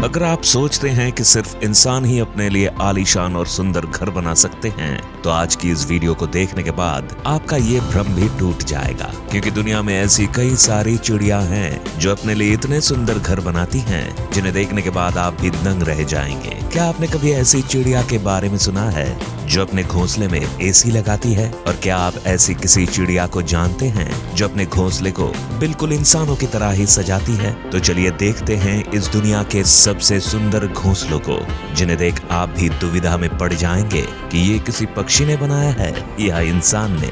अगर आप सोचते हैं कि सिर्फ इंसान ही अपने लिए आलीशान और सुंदर घर बना सकते हैं, तो आज की इस वीडियो को देखने के बाद आपका ये भ्रम भी टूट जाएगा, क्योंकि दुनिया में ऐसी कई सारी चिड़िया हैं जो अपने लिए इतने सुंदर घर बनाती हैं जिन्हें देखने के बाद आप भी दंग रह जाएंगे। क्या आपने कभी ऐसी चिड़िया के बारे में सुना है जो अपने घोंसले में एसी लगाती है? और क्या आप ऐसी किसी चिड़िया को जानते हैं जो अपने घोंसले को बिल्कुल इंसानों की तरह ही सजाती है? तो चलिए देखते हैं इस दुनिया के सबसे सुंदर घोंसलों को, जिन्हें देख आप भी दुविधा में पड़ जाएंगे कि ये किसी पक्षी ने बनाया है या इंसान ने।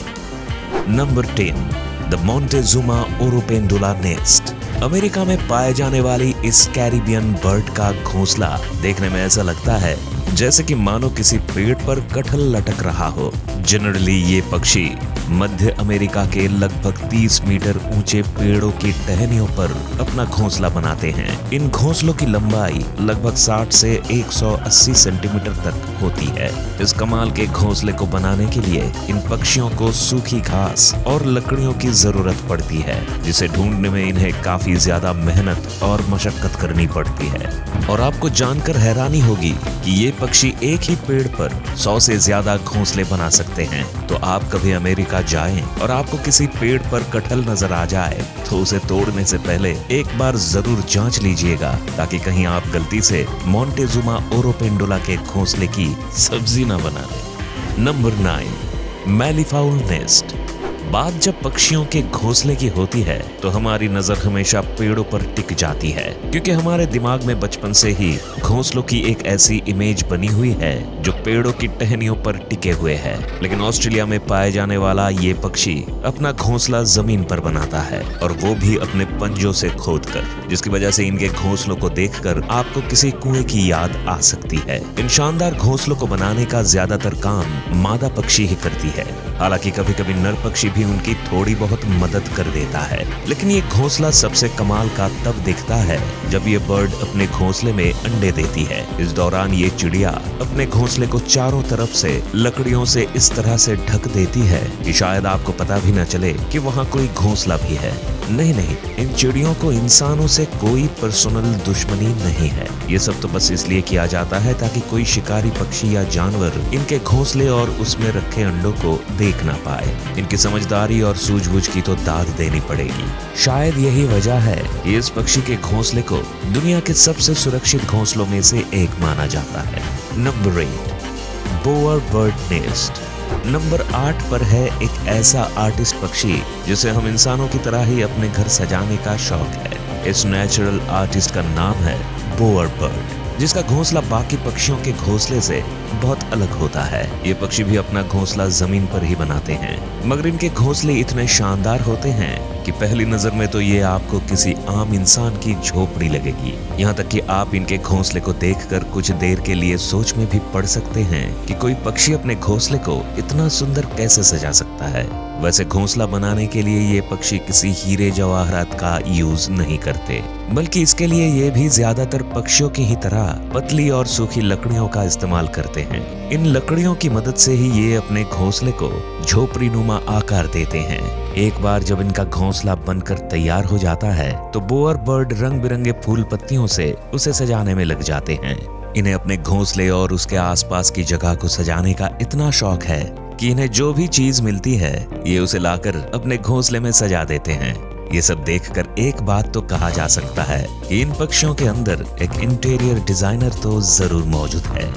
Number 10, the Montezuma oropendola nest. America में पाए जाने वाली इस कैरिबियन बर्ड का घोंसला देखने में ऐसा लगता है जैसे कि मानो किसी पेड़ पर कटहल लटक रहा हो। जनरली ये पक्षी मध्य अमेरिका के लगभग 30 मीटर ऊंचे पेड़ों की टहनियों पर अपना घोंसला बनाते हैं। इन घोंसलों की लंबाई लगभग 60 से 180 सेंटीमीटर तक होती है। इस कमाल के घोंसले को बनाने के लिए इन पक्षियों को सूखी घास और लकड़ियों की जरूरत पड़ती है, जिसे ढूंढने में इन्हें काफी ज्यादा मेहनत और मशक्कत करनी पड़ती है। और आपको जानकर हैरानी होगी कि ये पक्षी एक ही पेड़ पर 100 से ज्यादा घोंसले बना सकते हैं। तो आप कभी अमेरिका जाएं और आपको किसी पेड़ पर कटहल नजर आ जाए तो उसे तोड़ने से पहले एक बार जरूर जांच लीजिएगा, ताकि कहीं आप गलती से मोंटेजुमा ओरोपेंडुला के घोंसले की सब्जी न बना दें। Number 9, malleefowl nest. बात जब पक्षियों के घोंसले की होती है तो हमारी नजर हमेशा पेड़ों पर टिक जाती है, क्योंकि हमारे दिमाग में बचपन से ही घोंसलों की एक ऐसी इमेज बनी हुई है जो पेड़ों की टहनियों पर टिके हुए है। लेकिन ऑस्ट्रेलिया में पाए जाने वाला ये पक्षी अपना घोंसला जमीन पर बनाता है, और वो भी अपने पंजों से खोदकर, जिसकी वजह से इनके घोंसलों को देखकर आपको किसी कुएं की याद आ सकती है। इन शानदार घोंसलों को बनाने का ज्यादातर काम मादा पक्षी ही करती है। हालांकि कभी कभी नर पक्षी भी उनकी थोड़ी बहुत मदद कर देता है। लेकिन ये घोंसला सबसे कमाल का तब दिखता है जब ये बर्ड अपने घोंसले में अंडे देती है। इस दौरान ये चिड़िया अपने घोंसले को चारों तरफ से लकड़ियों से इस तरह से ढक देती है कि शायद आपको पता भी न चले कि वहाँ कोई घोंसला भी है। नहीं, इन चिड़ियों को इंसानों से कोई पर्सनल दुश्मनी नहीं है। ये सब तो बस इसलिए किया जाता है ताकि कोई शिकारी पक्षी या जानवर इनके घोंसले और उसमें रखे अंडों को देख ना पाए। इनकी समझदारी और सूझबूझ की तो दाद देनी पड़ेगी। शायद यही वजह है कि इस पक्षी के घोंसले को दुनिया के सबसे सुरक्षित घोंसलों में से एक माना जाता है। Number 8, bower bird nest. Number 8 पर है एक ऐसा आर्टिस्ट पक्षी जिसे हम इंसानों की तरह ही अपने घर सजाने का शौक है। इस नेचुरल आर्टिस्ट का नाम है बोअर बर्ड, जिसका घोंसला बाकी पक्षियों के घोंसले से बहुत अलग होता है। ये पक्षी भी अपना घोंसला जमीन पर ही बनाते हैं, मगर इनके घोंसले इतने शानदार होते हैं कि पहली नजर में तो ये आपको किसी आम इंसान की झोपड़ी लगेगी। यहाँ तक कि आप इनके घोंसले को देखकर कुछ देर के लिए सोच में भी पड़ सकते हैं कि कोई पक्षी अपने घोंसले को इतना सुंदर कैसे सजा सकता है। वैसे घोंसला बनाने के लिए ये पक्षी किसी हीरे जवाहरात का यूज नहीं करते, बल्कि इसके लिए ये भी ज्यादातर पक्षियों की ही तरह पतली और सूखी लकड़ियों का इस्तेमाल करते हैं। इन लकड़ियों की मदद से ही ये अपने घोंसले को झोपड़ी नुमा आकार देते हैं। एक बार जब इनका घोंसला बनकर तैयार हो जाता है तो बोअर बर्ड रंग बिरंगे फूल पत्तियों से उसे सजाने में लग जाते हैं। इन्हें अपने घोंसले और उसके आसपास की जगह को सजाने का इतना शौक है कि इन्हें जो भी चीज मिलती है ये उसे लाकर अपने घोंसले में सजा देते हैं। ये सब देखकर एक बात तो कहा जा सकता है कि इन पक्षियों के अंदर एक इंटीरियर डिजाइनर तो जरूर मौजूद है।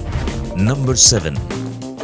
Number 7,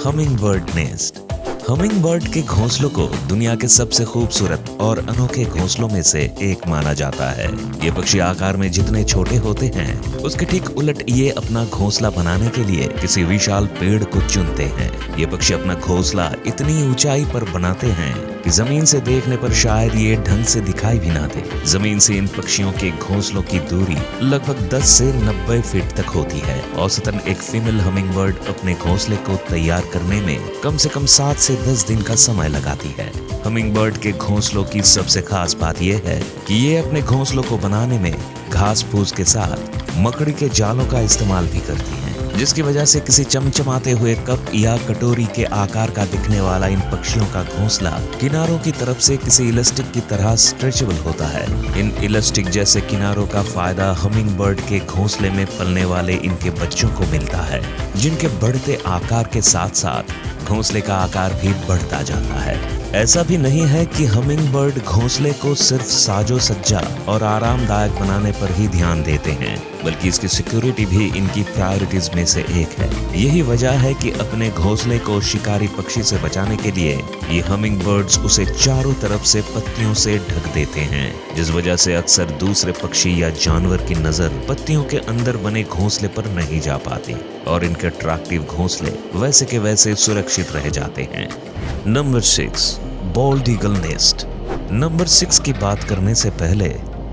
humming bird nest. Humming bird के घोंसलों को दुनिया के सबसे खूबसूरत और अनोखे घोंसलों में से एक माना जाता है। ये पक्षी आकार में जितने छोटे होते हैं उसके ठीक उलट ये अपना घोंसला बनाने के लिए किसी विशाल पेड़ को चुनते हैं। ये पक्षी अपना घोंसला इतनी ऊंचाई पर बनाते हैं कि जमीन से देखने पर शायद ये ढंग से दिखाई भी ना दे। जमीन से इन पक्षियों के घोंसलों की दूरी लगभग 10 से 90 फीट तक होती है। औसतन एक फीमेल हमिंग बर्ड अपने घोंसले को तैयार करने में कम से कम 7 से 10 दिन का समय लगाती है। हमिंग बर्ड के घोंसलों की सबसे खास बात यह है कि ये अपने घोंसलों को बनाने में घास फूस के साथ मकड़ी के जालों का इस्तेमाल भी करती हैं, जिसकी वजह से किसी चमचमाते हुए कप या कटोरी के आकार का दिखने वाला इन पक्षियों का घोंसला किनारों की तरफ से किसी इलास्टिक की तरह स्ट्रेचेबल होता है। इन इलास्टिक जैसे किनारों का फायदा हमिंग बर्ड के घोंसले में पलने वाले इनके बच्चों को मिलता है, जिनके बढ़ते आकार के साथ साथ घोंसले का आकार भी बढ़ता जाता है। ऐसा भी नहीं है कि हमिंग बर्ड घोंसले को सिर्फ साजो सज्जा और आरामदायक बनाने पर ही ध्यान देते हैं, बल्कि इसकी सिक्योरिटी भी इनकी प्रायोरिटीज में से एक है। यही वजह है कि अपने घोंसले को शिकारी पक्षी से बचाने के लिए ये हमिंग बर्ड्स उसे चारों तरफ से पत्तियों से ढक देते हैं, जिस वजह से अक्सर दूसरे पक्षी या जानवर की नजर पत्तियों के अंदर बने घोंसले पर नहीं जा पाती और इनके अट्रैक्टिव घोंसले वैसे के वैसे सुरक्षित रह जाते हैं। Number 6, bold eagle nest. Number 6 की बात करने से पहले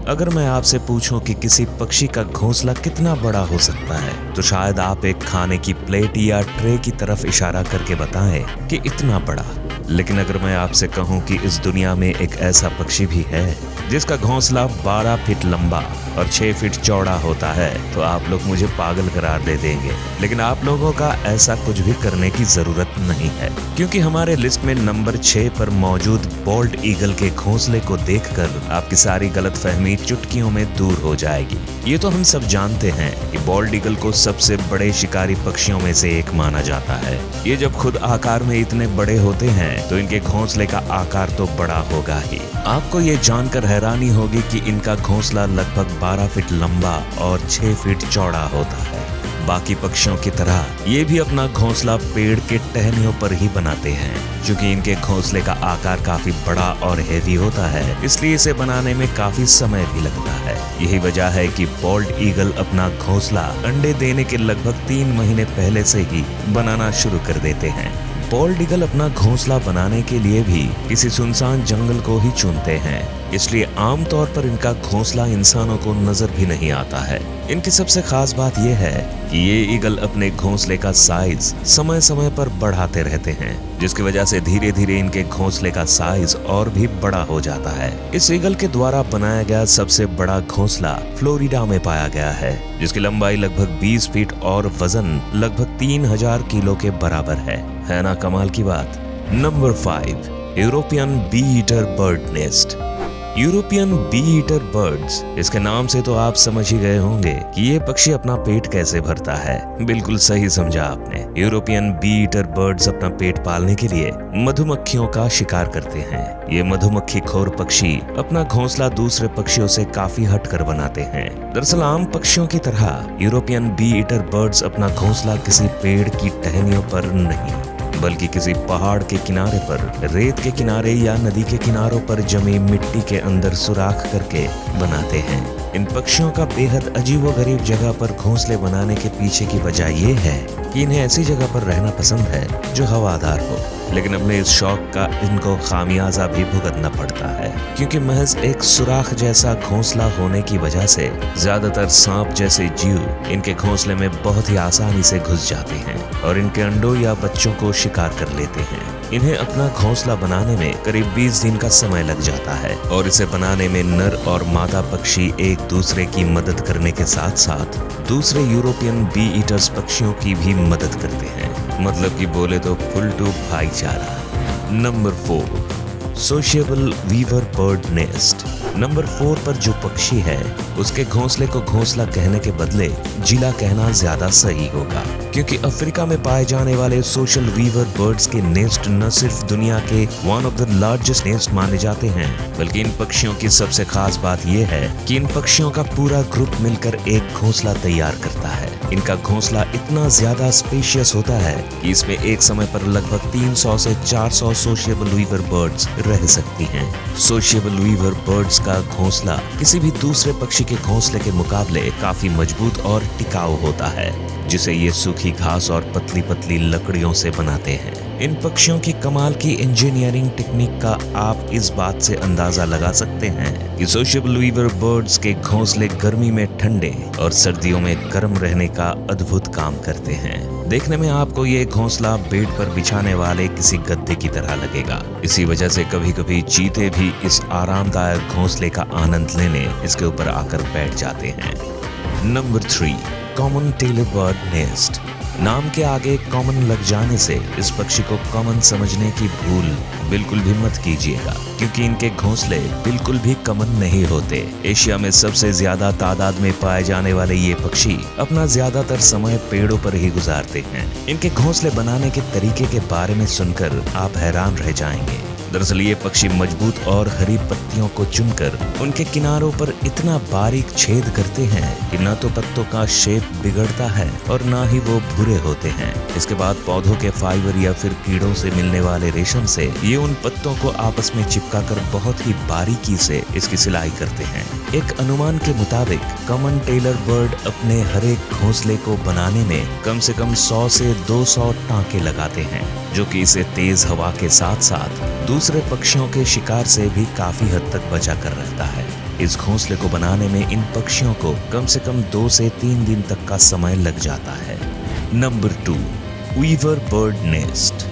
अगर मैं आपसे पूछूं कि किसी पक्षी का घोंसला कितना बड़ा हो सकता है, तो शायद आप एक खाने की प्लेट या ट्रे की तरफ इशारा करके बताएं कि इतना बड़ा। लेकिन अगर मैं आपसे कहूं कि इस दुनिया में एक ऐसा पक्षी भी है जिसका घोंसला 12 फीट लंबा और 6 फीट चौड़ा होता है, तो आप लोग मुझे पागल करार दे देंगे। लेकिन आप लोगों का ऐसा कुछ भी करने की जरूरत नहीं है, क्योंकि हमारे लिस्ट में नंबर 6 पर मौजूद बॉल्ड ईगल के घोंसले को देखकर आपकी सारी गलतफहमी चुटकियों में दूर हो जाएगी। ये तो हम सब जानते हैं कि बॉल्ड ईगल को सबसे बड़े शिकारी पक्षियों में से एक माना जाता है। ये जब खुद आकार में इतने बड़े होते हैं तो इनके घोंसले का आकार तो बड़ा होगा ही। आपको ये जानकर हैरानी होगी कि इनका घोंसला लगभग 12 फीट लंबा और 6 फीट चौड़ा होता है। बाकी पक्षियों की तरह ये भी अपना घोंसला पेड़ के टहनियों पर ही बनाते हैं। क्योंकि इनके घोंसले का आकार काफी बड़ा और हेवी होता है, इसलिए इसे बनाने में काफी समय भी लगता है। यही वजह है कि बॉल्ड ईगल अपना घोंसला अंडे देने के लगभग 3 महीने पहले से ही बनाना शुरू कर देते हैं। बॉल्ड ईगल अपना घोंसला बनाने के लिए भी किसी सुनसान जंगल को ही चुनते हैं, इसलिए आमतौर पर इनका घोंसला इंसानों को नजर भी नहीं आता है। इनकी सबसे खास बात यह है कि ये ईगल अपने घोंसले का साइज समय समय पर बढ़ाते रहते हैं, जिसकी वजह से धीरे धीरे इनके घोंसले का साइज और भी बड़ा हो जाता है। इस ईगल के द्वारा बनाया गया सबसे बड़ा घोंसला फ्लोरिडा में पाया गया है, जिसकी लंबाई लगभग 20 फीट और वजन लगभग 3000 किलो के बराबर है ना कमाल की बात। Number 5, European bee eater bird nest. European bee eater birds, इसके नाम से तो आप समझ ही गए होंगे कि ये पक्षी अपना पेट कैसे भरता है। बिल्कुल सही समझा आपने। यूरोपियन बी ईटर बर्ड्स अपना पेट पालने के लिए मधुमक्खियों का शिकार करते हैं। ये मधुमक्खी खोर पक्षी अपना घोंसला दूसरे पक्षियों से काफी हटकर बनाते हैं। दरअसल आम पक्षियों की तरह यूरोपियन बी ईटर बर्ड्स अपना घोंसला किसी पेड़ की टहनियों पर नहीं, बल्कि किसी पहाड़ के किनारे पर, रेत के किनारे या नदी के किनारों पर जमी मिट्टी के अंदर सुराख करके बनाते हैं। इन पक्षियों का बेहद अजीबोगरीब जगह पर घोंसले बनाने के पीछे की वजह ये है कि इन्हें ऐसी जगह पर रहना पसंद है जो हवादार हो। लेकिन अपने इस शौक का इनको खामियाजा भी भुगतना पड़ता है, क्योंकि महज एक सुराख जैसा घोंसला होने की वजह से ज्यादातर सांप जैसे जीव इनके घोंसले में बहुत ही आसानी से घुस जाते हैं और इनके अंडों या बच्चों को शिकार कर लेते हैं। इन्हें अपना घोंसला बनाने में करीब 20 दिन का समय लग जाता है और इसे बनाने में नर और मादा पक्षी एक दूसरे की मदद करने के साथ साथ दूसरे यूरोपियन बी ईटर्स पक्षियों की भी मदद करते हैं। मतलब कि बोले तो फुल टू भाईचारा। Number 4, sociable weaver bird nest. Number 4 पर जो पक्षी है उसके घोंसले को घोंसला कहने के बदले जिला कहना ज्यादा सही होगा, क्योंकि अफ्रीका में पाए जाने वाले सोशल वीवर बर्ड्स के नेस्ट न सिर्फ दुनिया के one of the largest nest माने जाते हैं, बल्कि इन पक्षियों की सबसे खास बात यह है कि इन पक्षियों का पूरा ग्रुप मिलकर एक घोंसला तैयार करता है। इनका घोंसला इतना ज्यादा स्पेशियस होता है कि इसमें एक समय पर लगभग 300 से 400 सोशिएबल वीवर बर्ड्स रह सकती हैं। सोशिएबल वीवर बर्ड्स का घोंसला किसी भी दूसरे पक्षी के घोंसले के मुकाबले काफी मजबूत और टिकाऊ होता है, जिसे ये सूखी घास और पतली पतली लकड़ियों से बनाते हैं। इन पक्षियों की कमाल की इंजीनियरिंग टेक्निक का आप इस बात से अंदाजा लगा सकते हैं कि सोशिएबल वीवर बर्ड्स के घोंसले गर्मी में ठंडे और सर्दियों में गर्म रहने का अद्भुत काम करते हैं। देखने में आपको ये घोंसला बेड पर बिछाने वाले किसी गद्दे की तरह लगेगा। इसी वजह से कभी कभी चीते भी इस आरामदायक घोंसले का आनंद लेने इसके ऊपर आकर बैठ जाते हैं। Number 3, common tailor bird nest. नाम के आगे कॉमन लग जाने से इस पक्षी को कॉमन समझने की भूल बिल्कुल भी मत कीजिएगा, क्योंकि इनके घोंसले बिल्कुल भी कॉमन नहीं होते। एशिया में सबसे ज्यादा तादाद में पाए जाने वाले ये पक्षी अपना ज्यादातर समय पेड़ों पर ही गुजारते हैं। इनके घोंसले बनाने के तरीके के बारे में सुनकर आप हैरान रह जाएंगे। दरअसल ये पक्षी मजबूत और हरी पत्तियों को चुनकर उनके किनारों पर इतना बारीक छेद करते हैं कि न तो पत्तों का शेप बिगड़ता है और न ही वो भूरे होते हैं। इसके बाद पौधों के फाइबर या फिर कीड़ों से मिलने वाले रेशम से ये उन पत्तों को आपस में चिपकाकर बहुत ही बारीकी से इसकी सिलाई करते हैं। एक अनुमान के मुताबिक कॉमन टेलर बर्ड अपने हर एक घोंसले को बनाने में कम से कम 100 से 200 टांके लगाते हैं, जो कि इसे तेज हवा के साथ साथ दूसरे पक्षियों के शिकार से भी काफी हद तक बचा कर रखता है। इस घोंसले को बनाने में इन पक्षियों को कम से कम 2 से 3 दिन तक का समय लग जाता है। Number 2, weaver bird nest.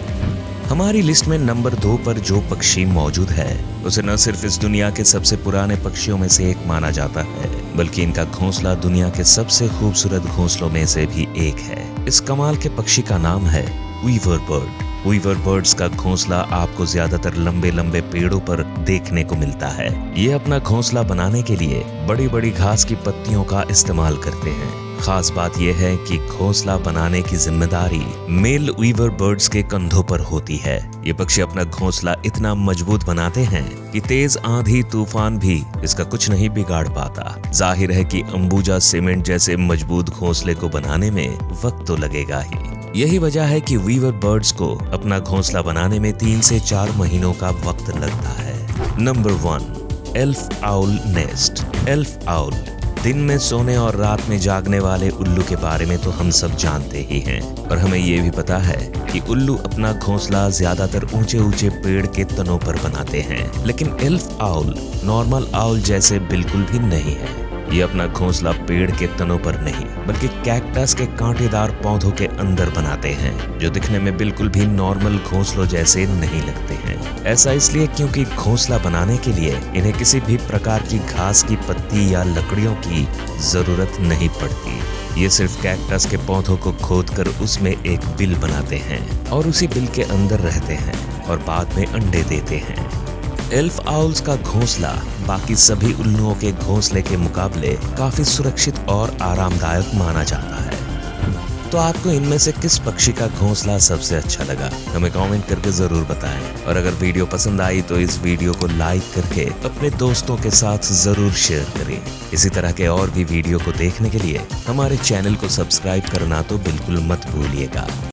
हमारी लिस्ट में नंबर 2 पर जो पक्षी मौजूद है उसे न सिर्फ इस दुनिया के सबसे पुराने पक्षियों में से एक माना जाता है, बल्कि इनका घोंसला दुनिया के सबसे खूबसूरत घोंसलों में से भी एक है। इस कमाल के पक्षी का नाम है वीवर बर्ड। वीवर बर्ड्स का घोंसला आपको ज्यादातर लंबे लंबे पेड़ों पर देखने को मिलता है। ये अपना घोंसला बनाने के लिए बड़ी बड़ी घास की पत्तियों का इस्तेमाल करते हैं। खास बात यह है कि घोंसला बनाने की जिम्मेदारी मेल वीवर बर्ड्स के कंधों पर होती है। ये पक्षी अपना घोंसला इतना मजबूत बनाते हैं कि तेज आंधी तूफान भी इसका कुछ नहीं बिगाड़ पाता। जाहिर है कि अंबुजा सीमेंट जैसे मजबूत घोंसले को बनाने में वक्त तो लगेगा ही। यही वजह है कि वीवर बर्ड्स को अपना घोंसला बनाने में 3 से 4 महीनों का वक्त लगता है। Number 1, elf owl nest. Elf owl दिन में सोने और रात में जागने वाले उल्लू के बारे में तो हम सब जानते ही हैं, और हमें ये भी पता है कि उल्लू अपना घोंसला ज्यादातर ऊंचे ऊंचे पेड़ के तनों पर बनाते हैं। लेकिन एल्फ आउल नॉर्मल आउल जैसे बिल्कुल भी नहीं है। ये अपना घोंसला पेड़ के तनों पर नहीं, बल्कि कैक्टस के कांटेदार पौधों के अंदर बनाते हैं, जो दिखने में बिल्कुल भी नॉर्मल घोंसलों जैसे नहीं लगते हैं। ऐसा इसलिए क्योंकि घोंसला बनाने के लिए इन्हें किसी भी प्रकार की घास की पत्ती या लकड़ियों की जरूरत नहीं पड़ती। ये सिर्फ कैक्टस के पौधों को खोदकर उसमें एक बिल बनाते हैं और उसी बिल के अंदर रहते हैं और बाद में अंडे देते हैं। एल्फ आउल्स का घोंसला बाकी सभी उल्लुओं के घोंसले के मुकाबले काफी सुरक्षित और आरामदायक माना जाता है। तो आपको इनमें से किस पक्षी का घोंसला सबसे अच्छा लगा, हमें कमेंट करके जरूर बताएं। और अगर वीडियो पसंद आई तो इस वीडियो को लाइक करके अपने दोस्तों के साथ जरूर शेयर करें। इसी तरह के और भी वीडियो को देखने के लिए हमारे चैनल को सब्सक्राइब करना तो बिल्कुल मत भूलिएगा।